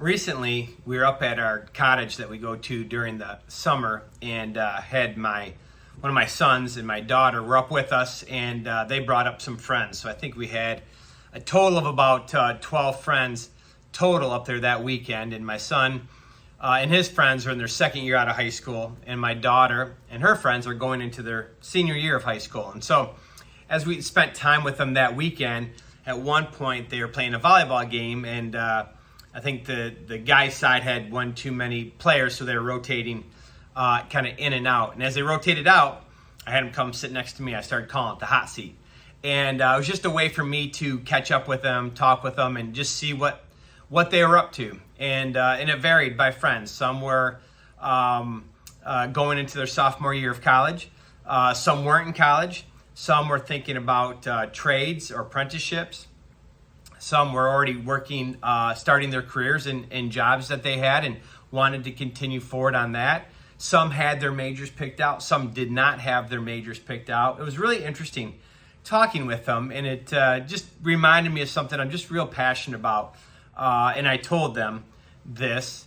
recently we were up at our cottage that we go to during the summer, and had one of my sons and my daughter were up with us, and they brought up some friends. So I think we had a total of about 12 friends total up there that weekend. And my son and his friends are in their second year out of high school, and my daughter and her friends are going into their senior year of high school. And so as we spent time with them that weekend, at one point they were playing a volleyball game, and I think the guys' side had one too many players, so they were rotating kind of in and out. And as they rotated out, I had them come sit next to me. I started calling it the hot seat. And it was just a way for me to catch up with them, talk with them, and just see what they were up to. And it varied by friends. Some were going into their sophomore year of college. Some weren't in college. Some were thinking about trades or apprenticeships. Some were already working, starting their careers in jobs that they had and wanted to continue forward on that. Some had their majors picked out. Some did not have their majors picked out. It was really interesting talking with them, and it just reminded me of something I'm just real passionate about. And I told them this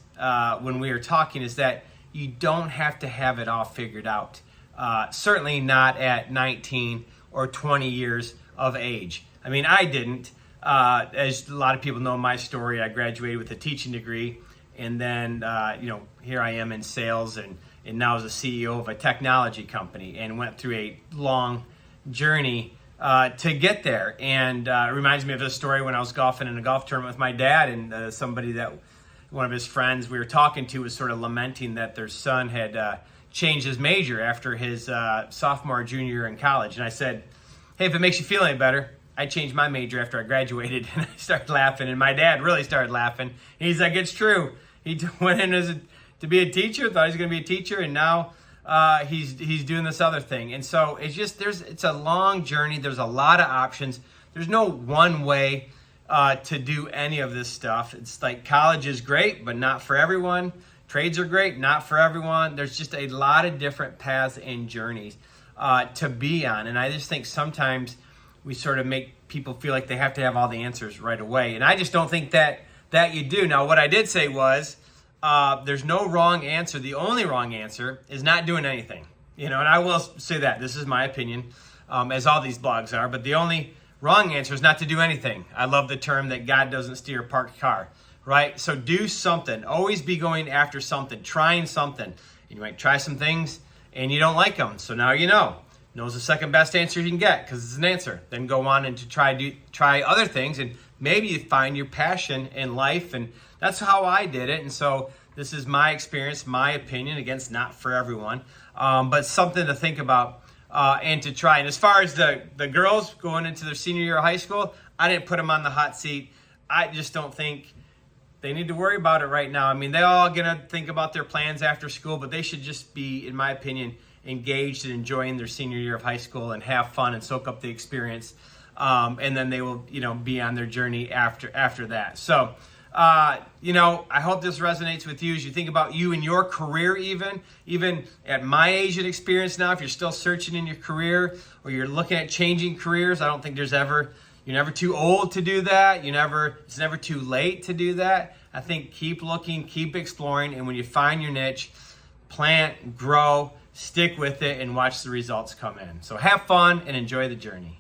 when we were talking, is that you don't have to have it all figured out. Certainly not at 19 or 20 years of age. I mean, I didn't. As a lot of people know my story, I graduated with a teaching degree, and then here I am in sales, and now as a CEO of a technology company, and went through a long journey to get there. And it reminds me of a story when I was golfing in a golf tournament with my dad, and somebody that one of his friends we were talking to was sort of lamenting that their son had changed his major after his sophomore or junior year in college. And I said, hey, if it makes you feel any better, I changed my major after I graduated. And I started laughing, and my dad really started laughing. He's like, it's true. He went in to be a teacher, thought he was going to be a teacher, and now he's doing this other thing. And so it's a long journey. There's a lot of options. There's no one way to do any of this stuff. It's like college is great, but not for everyone. Trades are great, not for everyone. There's just a lot of different paths and journeys to be on. And I just think sometimes we sort of make people feel like they have to have all the answers right away. And I just don't think that you do. Now, what I did say was there's no wrong answer. The only wrong answer is not doing anything. And I will say that. This is my opinion, as all these blogs are. But the only wrong answer is not to do anything. I love the term that God doesn't steer a parked car, right? So do something. Always be going after something, trying something. You might try some things and you don't like them. So now you know. Knows the second best answer you can get because it's an answer. Then go on and to try other things, and maybe you find your passion in life. And that's how I did it. And so this is my experience, my opinion. Again, it's not for everyone, but something to think about and to try. And as far as the girls going into their senior year of high school, I didn't put them on the hot seat. I just don't think they need to worry about it right now. I mean, they're all going to think about their plans after school, but they should just be, in my opinion, engaged and enjoying their senior year of high school and have fun and soak up the experience. And then they will, be on their journey after that. So, I hope this resonates with you as you think about you and your career, even at my age and experience now. If you're still searching in your career or you're looking at changing careers, I don't think you're never too old to do that. It's never too late to do that. I think keep looking, keep exploring, and when you find your niche, plant, grow, stick with it, and watch the results come in. So have fun and enjoy the journey.